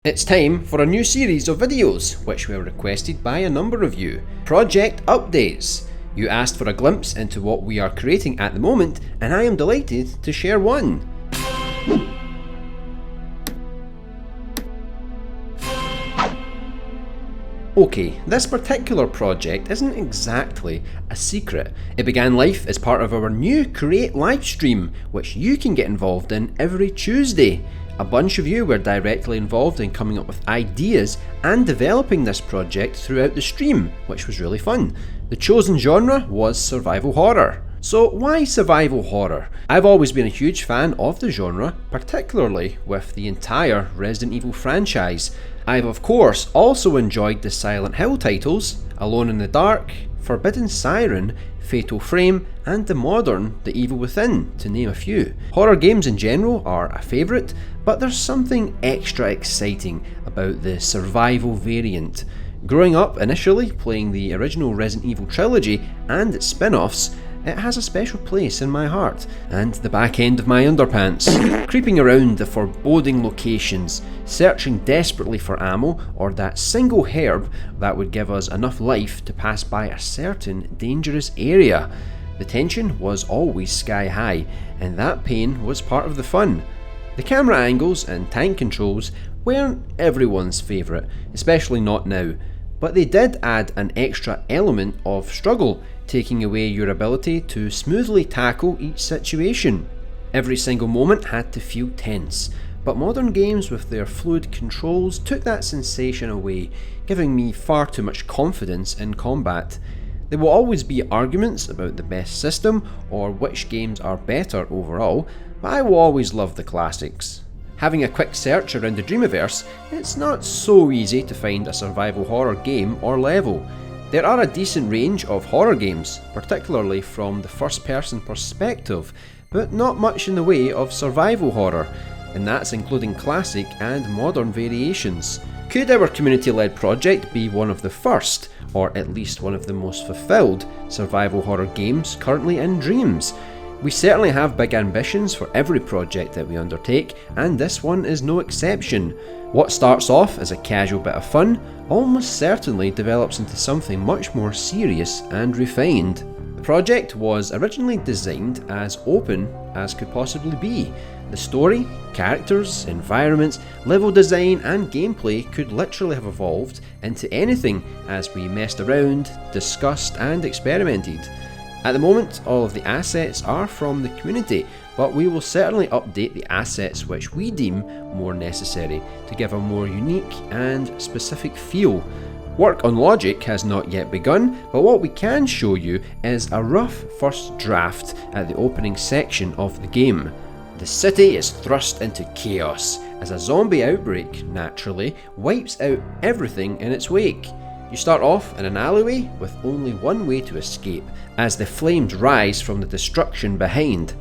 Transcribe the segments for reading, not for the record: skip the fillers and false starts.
It's time for a new series of videos, which were requested by a number of you. Project updates. You asked for a glimpse into what we are creating at the moment, and I am delighted to share one. Okay, this particular project isn't exactly a secret. It began life as part of our new Create livestream, which you can get involved in every Tuesday. A bunch of you were directly involved in coming up with ideas and developing this project throughout the stream, which was really fun. The chosen genre was survival horror. So why survival horror? I've always been a huge fan of the genre, particularly with the entire Resident Evil franchise. I've of course also enjoyed the Silent Hill titles, Alone in the Dark, Forbidden Siren, Fatal Frame, and the modern The Evil Within, to name a few. Horror games in general are a favourite, but there's something extra exciting about the survival variant. Growing up initially playing the original Resident Evil trilogy and its spin-offs, it has a special place in my heart and the back end of my underpants. Creeping around the foreboding locations, searching desperately for ammo or that single herb that would give us enough life to pass by a certain dangerous area. The tension was always sky high, and that pain was part of the fun. The camera angles and tank controls weren't everyone's favourite, especially not now, but they did add an extra element of struggle, taking away your ability to smoothly tackle each situation. Every single moment had to feel tense, but modern games with their fluid controls took that sensation away, giving me far too much confidence in combat. There will always be arguments about the best system or which games are better overall, but I will always love the classics. Having a quick search around the Dreamiverse, it's not so easy to find a survival horror game or level. There are a decent range of horror games, particularly from the first-person perspective, but not much in the way of survival horror, and that's including classic and modern variations. Could our community-led project be one of the first, or at least one of the most fulfilled, survival horror games currently in Dreams? We certainly have big ambitions for every project that we undertake, and this one is no exception. What starts off as a casual bit of fun almost certainly develops into something much more serious and refined. The project was originally designed as open as could possibly be. The story, characters, environments, level design and gameplay could literally have evolved into anything as we messed around, discussed and experimented. At the moment, all of the assets are from the community, but we will certainly update the assets which we deem more necessary to give a more unique and specific feel. Work on logic has not yet begun, but what we can show you is a rough first draft at the opening section of the game. The city is thrust into chaos as a zombie outbreak, naturally, wipes out everything in its wake. You start off in an alleyway with only one way to escape as the flames rise from the destruction behind.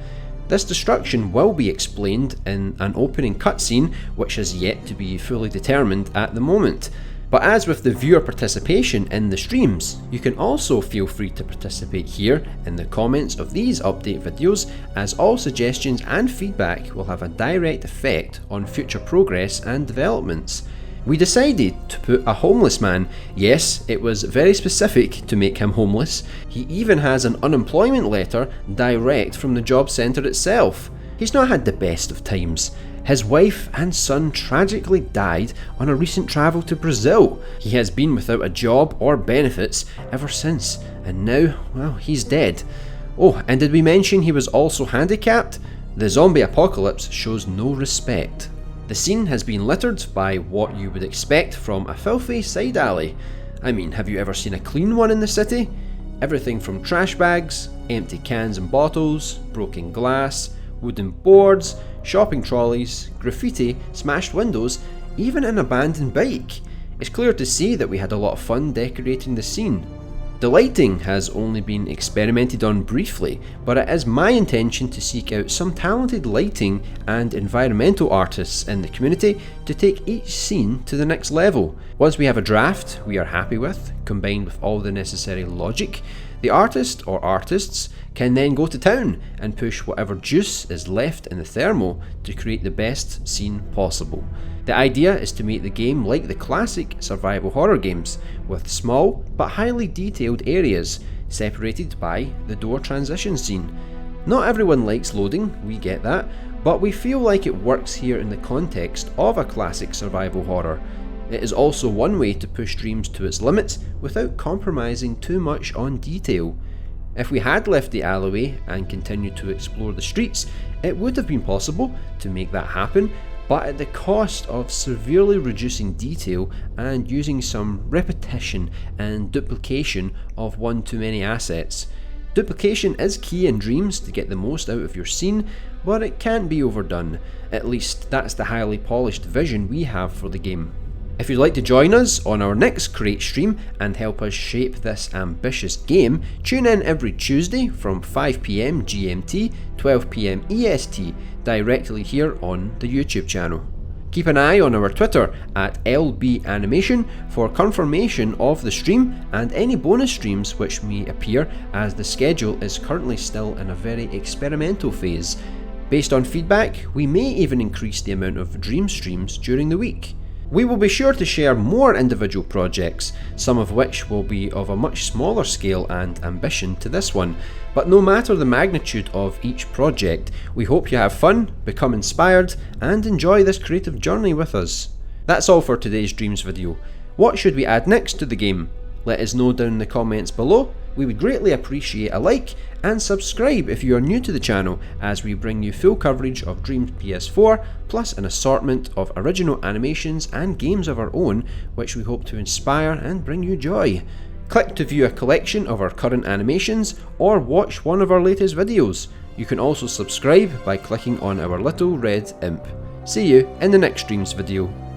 This destruction will be explained in an opening cutscene which has yet to be fully determined at the moment. But as with the viewer participation in the streams, you can also feel free to participate here in the comments of these update videos, as all suggestions and feedback will have a direct effect on future progress and developments. We decided to put a homeless man. Yes, it was very specific to make him homeless. He even has an unemployment letter direct from the job centre itself. He's not had the best of times. His wife and son tragically died on a recent travel to Brazil. He has been without a job or benefits ever since, and now, well, he's dead. Oh, and did we mention he was also handicapped? The zombie apocalypse shows no respect. The scene has been littered by what you would expect from a filthy side alley. I mean, have you ever seen a clean one in the city? Everything from trash bags, empty cans and bottles, broken glass, wooden boards, shopping trolleys, graffiti, smashed windows, even an abandoned bike. It's clear to see that we had a lot of fun decorating the scene. The lighting has only been experimented on briefly, but it is my intention to seek out some talented lighting and environmental artists in the community to take each scene to the next level. Once we have a draft we are happy with, combined with all the necessary logic, the artist or artists can then go to town and push whatever juice is left in the thermal to create the best scene possible. The idea is to make the game like the classic survival horror games, with small but highly detailed areas separated by the door transition scene. Not everyone likes loading, we get that, but we feel like it works here in the context of a classic survival horror. It is also one way to push Dreams to its limits without compromising too much on detail. If we had left the alleyway and continued to explore the streets, it would have been possible to make that happen, but at the cost of severely reducing detail and using some repetition and duplication of one too many assets. Duplication is key in Dreams to get the most out of your scene, but it can't be overdone. At least that's the highly polished vision we have for the game. If you'd like to join us on our next Create stream and help us shape this ambitious game, tune in every Tuesday from 5 PM GMT, 12 PM EST, directly here on the YouTube channel. Keep an eye on our Twitter at LB Animation for confirmation of the stream and any bonus streams which may appear, as the schedule is currently still in a very experimental phase. Based on feedback, we may even increase the amount of Dream streams during the week. We will be sure to share more individual projects, some of which will be of a much smaller scale and ambition to this one, but no matter the magnitude of each project, we hope you have fun, become inspired, and enjoy this creative journey with us. That's all for today's Dreams video. What should we add next to the game? Let us know down in the comments below. We would greatly appreciate a like and subscribe if you are new to the channel, as we bring you full coverage of Dreams PS4 plus an assortment of original animations and games of our own which we hope to inspire and bring you joy. Click to view a collection of our current animations or watch one of our latest videos. You can also subscribe by clicking on our little red imp. See you in the next Dreams video.